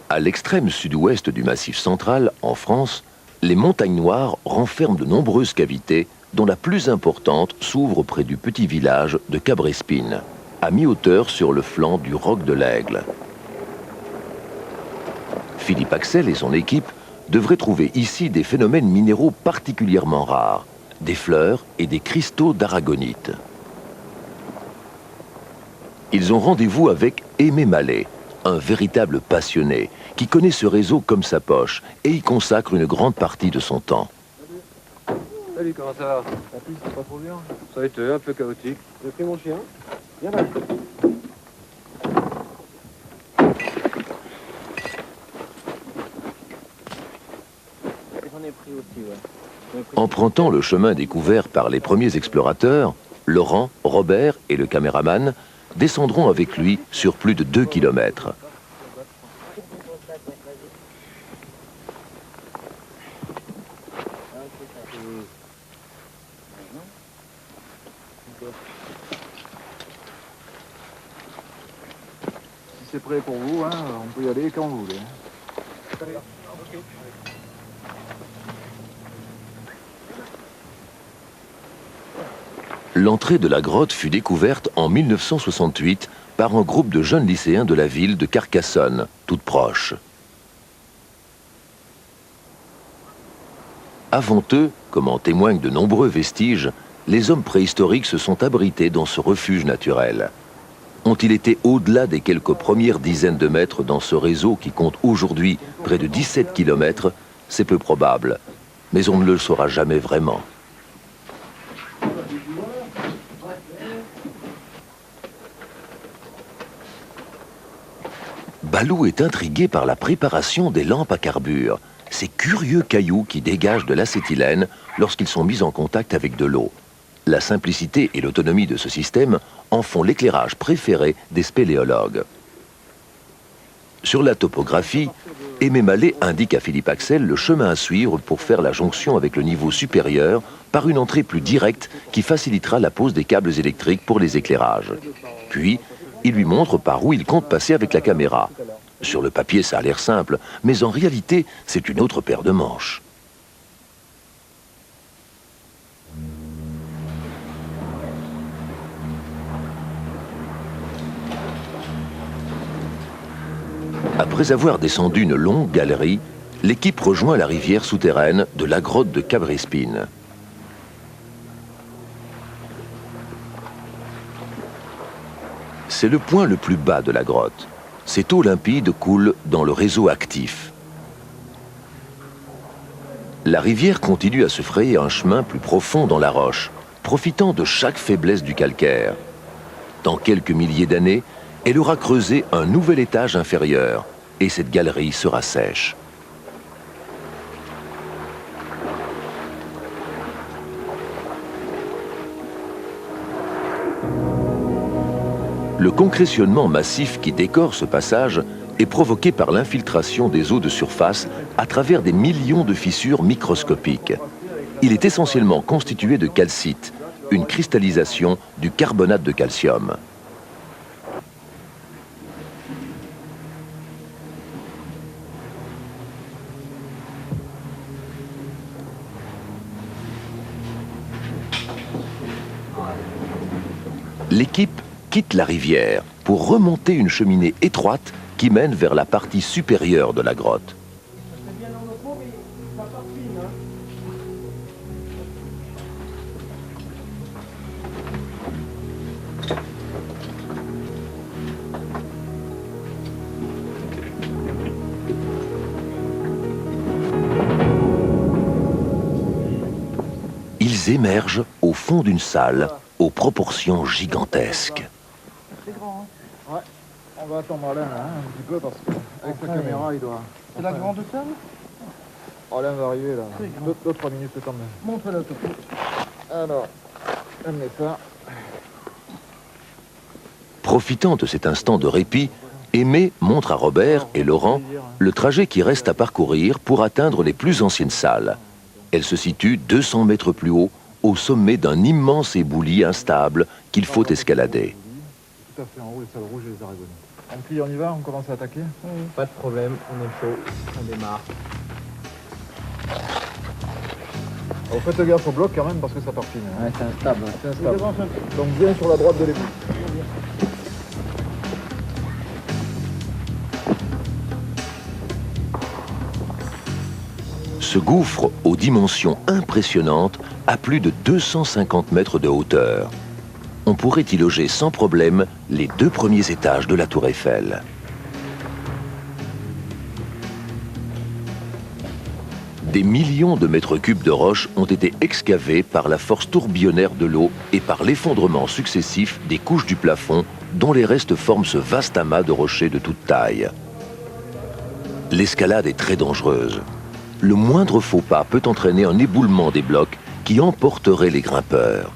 À l'extrême sud-ouest du Massif central, en France, les montagnes noires renferment de nombreuses cavités, dont la plus importante s'ouvre près du petit village de Cabrespine, à mi-hauteur sur le flanc du Roc de l'Aigle. Philippe Axel et son équipe devraient trouver ici des phénomènes minéraux particulièrement rares, des fleurs et des cristaux d'aragonite. Ils ont rendez-vous avec Aimé Mallet, un véritable passionné, qui connaît ce réseau comme sa poche et y consacre une grande partie de son temps. Salut, comment ça va? La piste, c'est pas trop bien. Ça a été un peu chaotique. J'ai pris mon chien. Viens là. J'en ai pris aussi, ouais. Empruntant le chemin découvert par les premiers explorateurs, Laurent, Robert et le caméraman descendront avec lui sur plus de 2 kilomètres. Si c'est prêt pour vous, hein, on peut y aller quand vous voulez. L'entrée de la grotte fut découverte en 1968 par un groupe de jeunes lycéens de la ville de Carcassonne, toute proche. Avant eux, comme en témoignent de nombreux vestiges, les hommes préhistoriques se sont abrités dans ce refuge naturel. Ont-ils été au-delà des quelques premières dizaines de mètres dans ce réseau qui compte aujourd'hui près de 17 km? C'est peu probable, mais on ne le saura jamais vraiment. Balou est intrigué par la préparation des lampes à carbure, ces curieux cailloux qui dégagent de l'acétylène lorsqu'ils sont mis en contact avec de l'eau. La simplicité et l'autonomie de ce système en font l'éclairage préféré des spéléologues. Sur la topographie, Aimé Mallet indique à Philippe Axel le chemin à suivre pour faire la jonction avec le niveau supérieur par une entrée plus directe qui facilitera la pose des câbles électriques pour les éclairages. Puis, il lui montre par où il compte passer avec la caméra. Sur le papier, ça a l'air simple, mais en réalité, c'est une autre paire de manches. Après avoir descendu une longue galerie, l'équipe rejoint la rivière souterraine de la grotte de Cabrespine. C'est le point le plus bas de la grotte. Cette eau limpide coule dans le réseau actif. La rivière continue à se frayer un chemin plus profond dans la roche, profitant de chaque faiblesse du calcaire. Dans quelques milliers d'années, elle aura creusé un nouvel étage inférieur, et cette galerie sera sèche. Le concrétionnement massif qui décore ce passage est provoqué par l'infiltration des eaux de surface à travers des millions de fissures microscopiques. Il est essentiellement constitué de calcite, une cristallisation du carbonate de calcium. L'équipe quitte la rivière pour remonter une cheminée étroite qui mène vers la partie supérieure de la grotte. Ils émergent au fond d'une salle aux proportions gigantesques. C'est grand, hein? Ouais. On va attendre Alain, là, un petit peu, parce qu'avec sa caméra, il doit... C'est la grande salle? Alain va arriver, là. 2-3 minutes quand même. Montre-la, toi. Alors, amenez ça. Profitant de cet instant de répit, Aimé montre à Robert et Laurent le trajet qui reste à parcourir pour atteindre les plus anciennes salles. Elles se situent 200 mètres plus haut, au sommet d'un immense éboulis instable qu'il faut escalader. Tout à fait, en haut, les salles rouges et les aragonis. Ampli, on y va, on commence à attaquer. Pas de problème, on est chaud, on démarre. Alors, faites gaffe au bloc quand même parce que ça tartine. Ouais, c'est instable. C'est instable. Donc bien sur la droite de l'épaule. Ce gouffre, aux dimensions impressionnantes, a plus de 250 mètres de hauteur. On pourrait y loger sans problème les 2 premiers étages de la Tour Eiffel. Des millions de mètres cubes de roches ont été excavés par la force tourbillonnaire de l'eau et par l'effondrement successif des couches du plafond dont les restes forment ce vaste amas de rochers de toute taille. L'escalade est très dangereuse. Le moindre faux pas peut entraîner un éboulement des blocs qui emporterait les grimpeurs.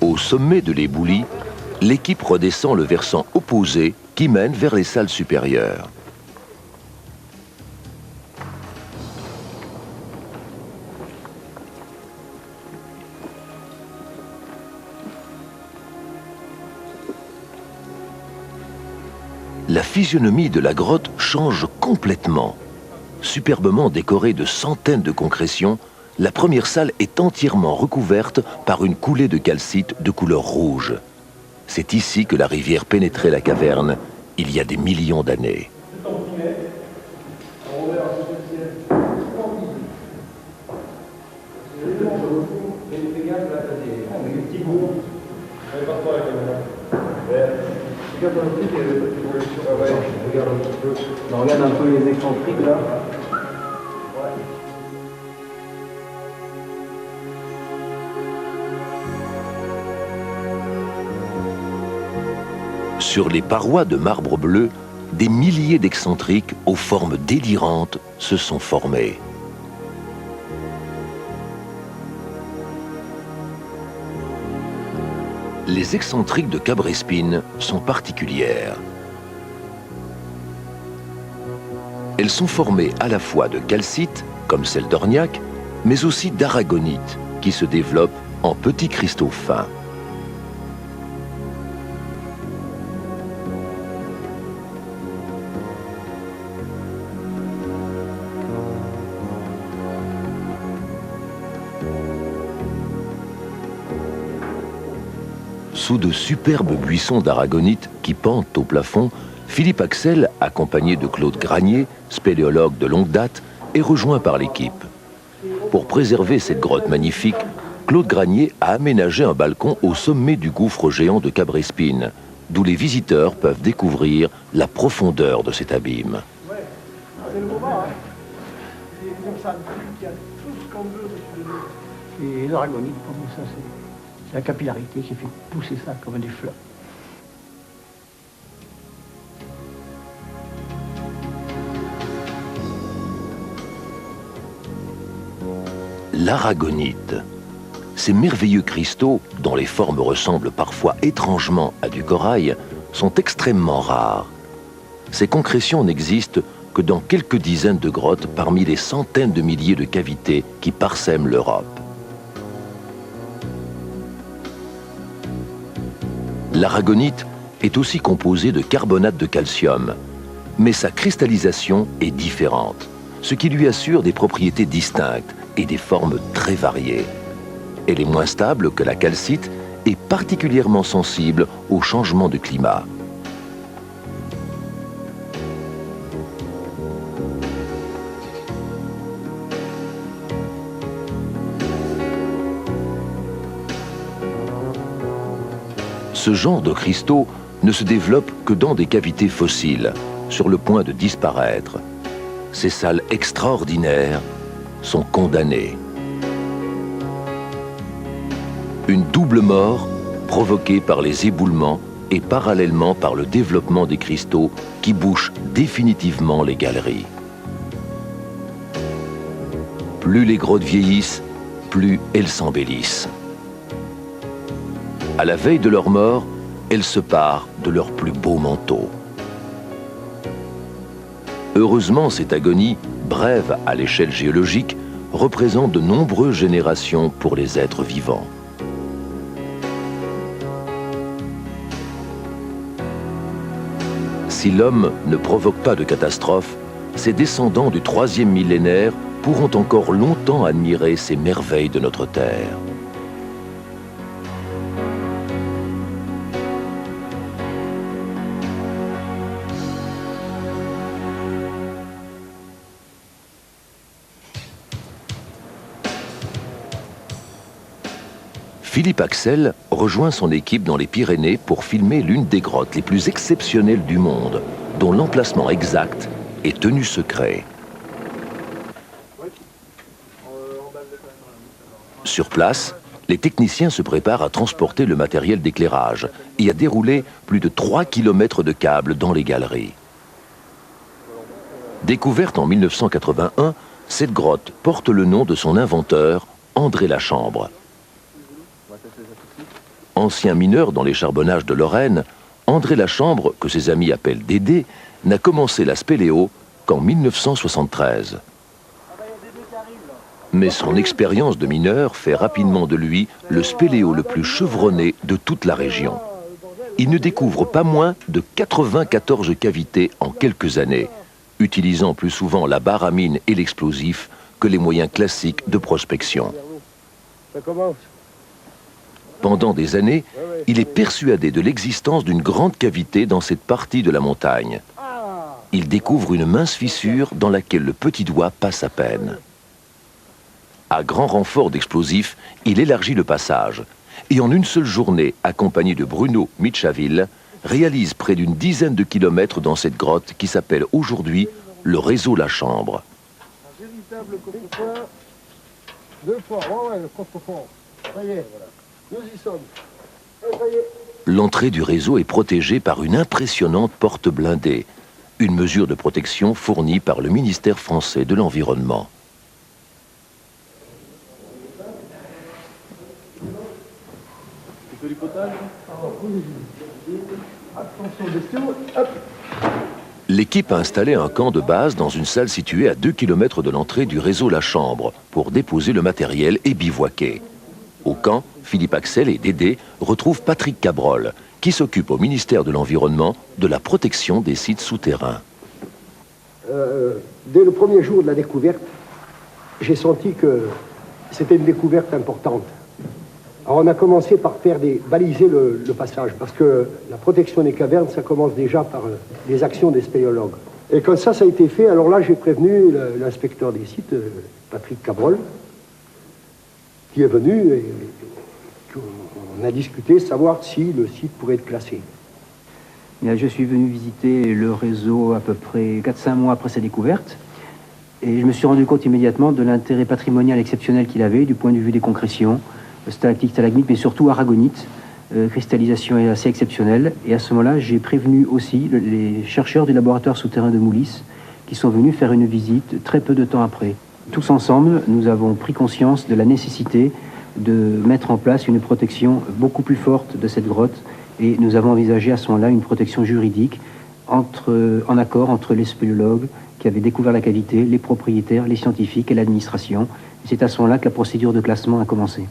Au sommet de l'éboulis, l'équipe redescend le versant opposé qui mène vers les salles supérieures. La physionomie de la grotte change complètement. Superbement décorée de centaines de concrétions, la première salle est entièrement recouverte par une coulée de calcite de couleur rouge. C'est ici que la rivière pénétrait la caverne, il y a des millions d'années. On regarde un peu les excentriques là. Sur les parois de marbre bleu, des milliers d'excentriques aux formes délirantes se sont formés. Les excentriques de Cabrespine sont particulières. Elles sont formées à la fois de calcite, comme celle d'Orniac, mais aussi d'aragonite, qui se développe en petits cristaux fins. Sous de superbes buissons d'aragonite qui pendent au plafond, Philippe Axel, accompagné de Claude Granier, spéléologue de longue date, est rejoint par l'équipe. Pour préserver cette grotte magnifique, Claude Granier a aménagé un balcon au sommet du gouffre géant de Cabrespine, d'où les visiteurs peuvent découvrir la profondeur de cet abîme. C'est le moment, hein. C'est comme ça, il y a tout ce qu'on veut dessus. Et l'aragonite, pour nous, ça, c'est la capillarité qui fait pousser ça comme des fleurs. L'aragonite. Ces merveilleux cristaux, dont les formes ressemblent parfois étrangement à du corail, sont extrêmement rares. Ces concrétions n'existent que dans quelques dizaines de grottes parmi les centaines de milliers de cavités qui parsèment l'Europe. L'aragonite est aussi composée de carbonate de calcium, mais sa cristallisation est différente, ce qui lui assure des propriétés distinctes et des formes très variées. Elle est moins stable que la calcite et particulièrement sensible aux changements de climat. Ce genre de cristaux ne se développe que dans des cavités fossiles, sur le point de disparaître. Ces salles extraordinaires sont condamnées. Une double mort provoquée par les éboulements et parallèlement par le développement des cristaux qui bouchent définitivement les galeries. Plus les grottes vieillissent, plus elles s'embellissent. À la veille de leur mort, elles se parent de leurs plus beaux manteaux. Heureusement, cette agonie, brève à l'échelle géologique, représente de nombreuses générations pour les êtres vivants. Si l'homme ne provoque pas de catastrophe, ses descendants du 3e millénaire pourront encore longtemps admirer ces merveilles de notre Terre. Philippe Axel rejoint son équipe dans les Pyrénées pour filmer l'une des grottes les plus exceptionnelles du monde, dont l'emplacement exact est tenu secret. Sur place, les techniciens se préparent à transporter le matériel d'éclairage et à dérouler plus de 3 km de câbles dans les galeries. Découverte en 1981, cette grotte porte le nom de son inventeur, André Lachambre. Ancien mineur dans les charbonnages de Lorraine, André Lachambre, que ses amis appellent Dédé, n'a commencé la spéléo qu'en 1973. Mais son expérience de mineur fait rapidement de lui le spéléo le plus chevronné de toute la région. Il ne découvre pas moins de 94 cavités en quelques années, utilisant plus souvent la barre à mine et l'explosif que les moyens classiques de prospection. Pendant des années, il est persuadé de l'existence d'une grande cavité dans cette partie de la montagne. Il découvre une mince fissure dans laquelle le petit doigt passe à peine. À grand renfort d'explosifs, il élargit le passage et en une seule journée, accompagné de Bruno Mitchaville, réalise près d'une dizaine de kilomètres dans cette grotte qui s'appelle aujourd'hui le réseau Lachambre. Un véritable contrefort. 2 fois, ouais, le contrefort. Ça y est, voilà. Nous y sommes. Et ça y est. L'entrée du réseau est protégée par une impressionnante porte blindée, une mesure de protection fournie par le ministère français de l'Environnement. Attention bestiaux, hop. L'équipe a installé un camp de base dans une salle située à 2 km de l'entrée du réseau Lachambre pour déposer le matériel et bivouaquer. Au camp, Philippe Axel et Dédé retrouvent Patrick Cabrol, qui s'occupe au ministère de l'Environnement de la protection des sites souterrains. Dès le premier jour de la découverte, j'ai senti que c'était une découverte importante. Alors on a commencé par baliser le passage, parce que la protection des cavernes, ça commence déjà par les actions des spéléologues. Et quand ça a été fait, alors là j'ai prévenu l'inspecteur des sites, Patrick Cabrol, qui est venu et on a discuté, savoir si le site pourrait être classé. Je suis venu visiter le réseau à peu près 4-5 mois après sa découverte et je me suis rendu compte immédiatement de l'intérêt patrimonial exceptionnel qu'il avait du point de vue des concrétions, stalactites, stalagmites, mais surtout aragonites, cristallisation assez exceptionnelle. Et à ce moment-là, j'ai prévenu aussi les chercheurs du laboratoire souterrain de Moulis qui sont venus faire une visite très peu de temps après. Tous ensemble, nous avons pris conscience de la nécessité de mettre en place une protection beaucoup plus forte de cette grotte et nous avons envisagé à ce moment-là une protection juridique en accord entre les spéléologues qui avaient découvert la cavité, les propriétaires, les scientifiques et l'administration. C'est à ce moment-là que la procédure de classement a commencé.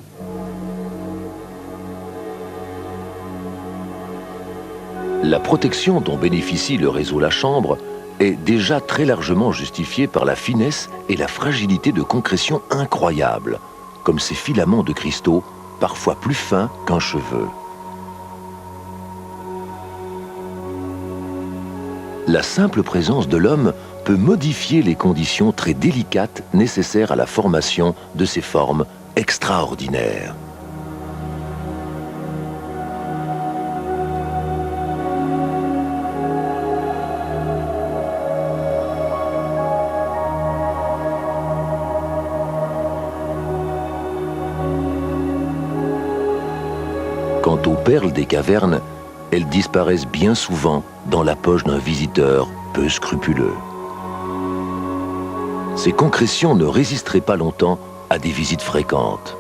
La protection dont bénéficie le réseau Lachambre est déjà très largement justifiée par la finesse et la fragilité de concrétion incroyables, comme ces filaments de cristaux, parfois plus fins qu'un cheveu. La simple présence de l'homme peut modifier les conditions très délicates nécessaires à la formation de ces formes extraordinaires. Quant aux perles des cavernes, elles disparaissent bien souvent dans la poche d'un visiteur peu scrupuleux. Ces concrétions ne résisteraient pas longtemps à des visites fréquentes.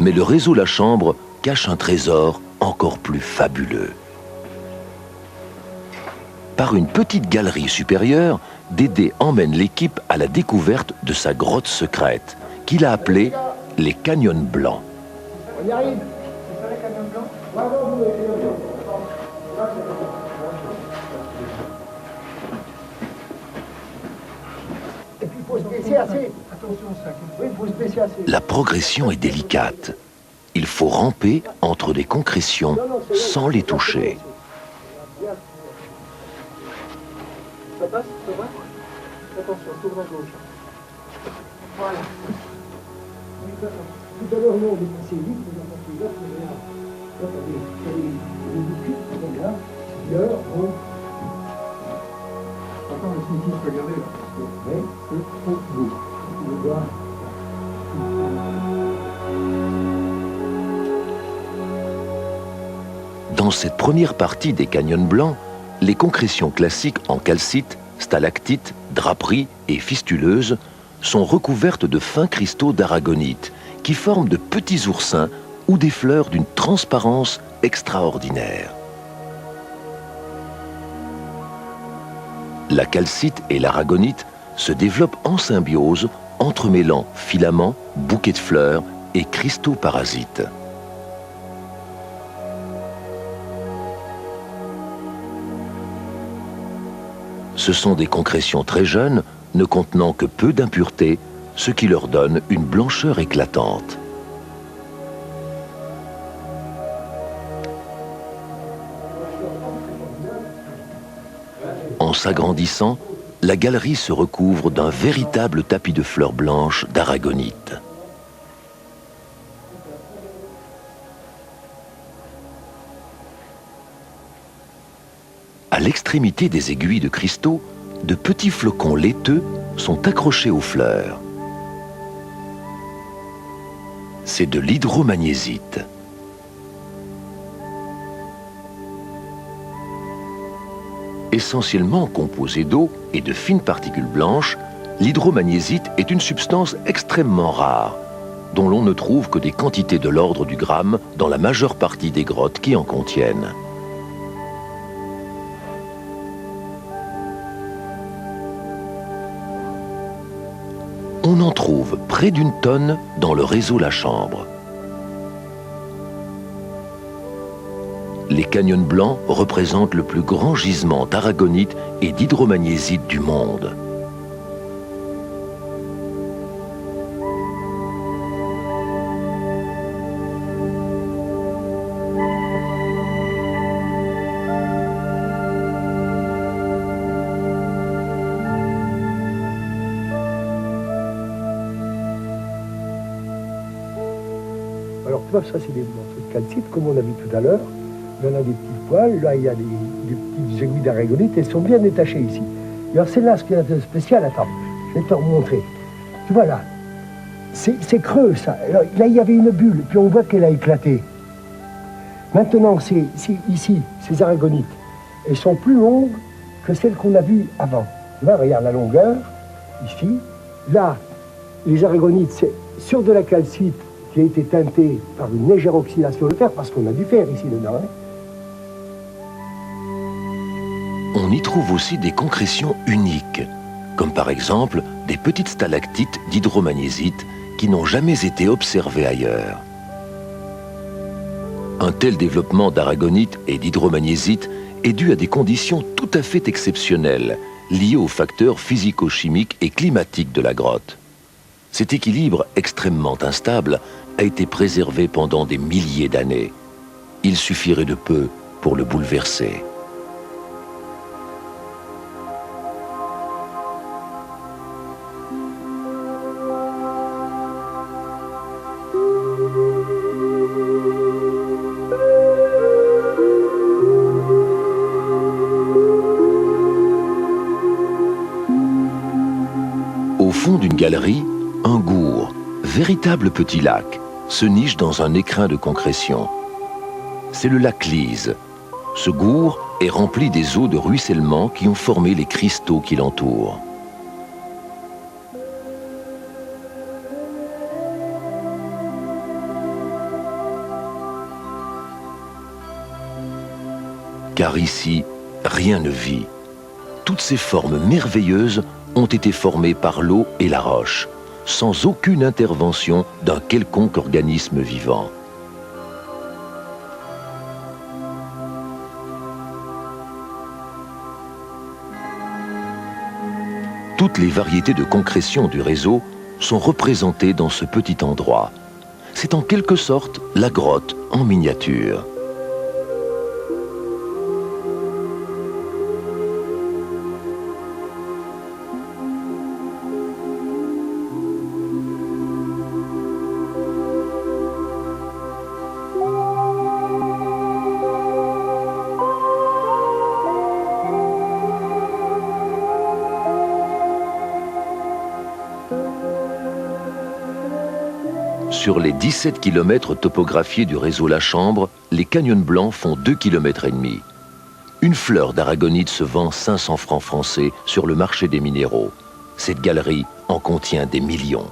Mais le réseau Lachambre cache un trésor encore plus fabuleux. Par une petite galerie supérieure, Dédé emmène l'équipe à la découverte de sa grotte secrète, qu'il a appelée les Canyons Blancs. On y arrive. C'est ça les canyons blancs? Ouais, non, vous, et puis il faut se baisser assez. Attention, ça. Oui, il faut se baisser assez. La progression est délicate. Il faut ramper entre des concrétions sans les toucher. Ça passe? Ça va? Attention, tourne à gauche. Voilà. Tout à l'heure, non, on est passé vite, on a passé là, mais là, attendez, il y a des bouquets, là, l'heure, bon. Attends, laisse-nous tous regarder là. Oui, le doigt. Dans cette première partie des Canyons Blancs, les concrétions classiques en calcite, stalactites, draperies et fistuleuses sont recouvertes de fins cristaux d'aragonite qui forment de petits oursins ou des fleurs d'une transparence extraordinaire. La calcite et l'aragonite se développent en symbiose, entremêlant filaments, bouquets de fleurs et cristaux parasites. Ce sont des concrétions très jeunes, ne contenant que peu d'impuretés, ce qui leur donne une blancheur éclatante. En s'agrandissant, la galerie se recouvre d'un véritable tapis de fleurs blanches d'aragonite. À l'extrémité des aiguilles de cristaux, de petits flocons laiteux sont accrochés aux fleurs. C'est de l'hydromagnésite. Essentiellement composé d'eau et de fines particules blanches, l'hydromagnésite est une substance extrêmement rare, dont l'on ne trouve que des quantités de l'ordre du gramme dans la majeure partie des grottes qui en contiennent. On en trouve près d'une tonne dans le réseau La Chambre. Les Canyons Blancs représentent le plus grand gisement d'aragonite et d'hydromagnésite du monde. Alors tu vois, ça c'est des morceaux de calcite, comme on a vu tout à l'heure. Il y en a des petits poils, là il y a des petites aiguilles d'aragonite, elles sont bien détachées ici. Et alors c'est là ce qu'il y a de spécial, attends, je vais te remontrer. Tu vois là, c'est creux ça. Alors, là il y avait une bulle, puis on voit qu'elle a éclaté. Maintenant, c'est ici, ces aragonites, elles sont plus longues que celles qu'on a vues avant. Là, regarde la longueur, ici. Là, les aragonites, c'est sur de la calcite qui a été teintée par une légère oxydation de fer, parce qu'on a du fer ici dedans. Hein. On y trouve aussi des concrétions uniques, comme par exemple des petites stalactites d'hydromagnésite qui n'ont jamais été observées ailleurs. Un tel développement d'aragonite et d'hydromagnésite est dû à des conditions tout à fait exceptionnelles, liées aux facteurs physico-chimiques et climatiques de la grotte. Cet équilibre extrêmement instable a été préservé pendant des milliers d'années. Il suffirait de peu pour le bouleverser. Au fond d'une galerie, un gourd, véritable petit lac, se niche dans un écrin de concrétion. C'est le lac Lise. Ce gourd est rempli des eaux de ruissellement qui ont formé les cristaux qui l'entourent. Car ici, rien ne vit, Toutes ces formes merveilleuses ont été formées par l'eau et la roche, sans aucune intervention d'un quelconque organisme vivant. Toutes les variétés de concrétion du réseau sont représentées dans ce petit endroit. C'est en quelque sorte la grotte en miniature. Sur les 17 km topographiés du réseau La Chambre, les canyons blancs font 2,5 km. Une fleur d'aragonite se vend 500 francs français sur le marché des minéraux. Cette galerie en contient des millions.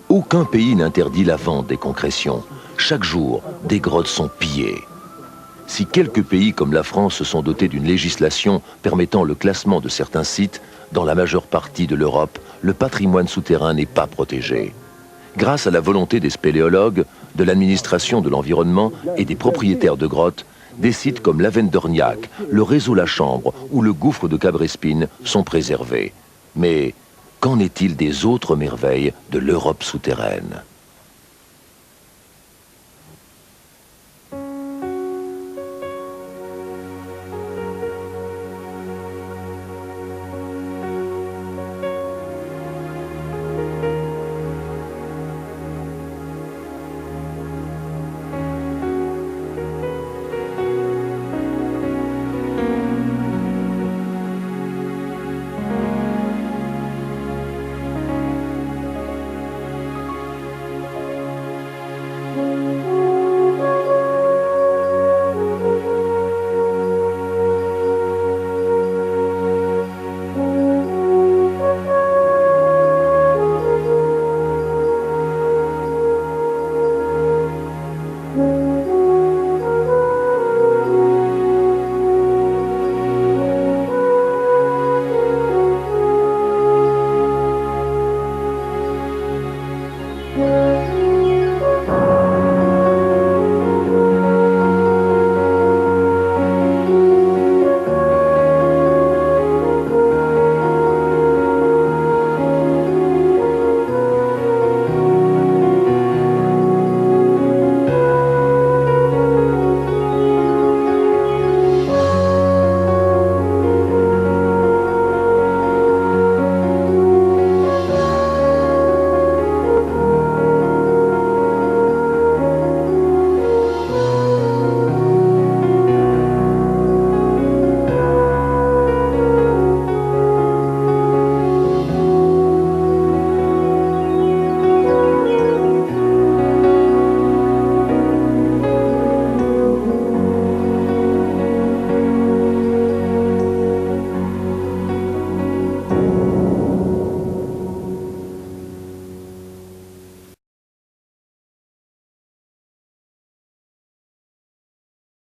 Aucun pays n'interdit la vente des concrétions. Chaque jour, des grottes sont pillées. Si quelques pays comme la France se sont dotés d'une législation permettant le classement de certains sites, dans la majeure partie de l'Europe, le patrimoine souterrain n'est pas protégé. Grâce à la volonté des spéléologues, de l'administration de l'environnement et des propriétaires de grottes, des sites comme l'Avennes-d'Orniac, le réseau La Chambre ou le gouffre de Cabrespine sont préservés. Mais qu'en est-il des autres merveilles de l'Europe souterraine ?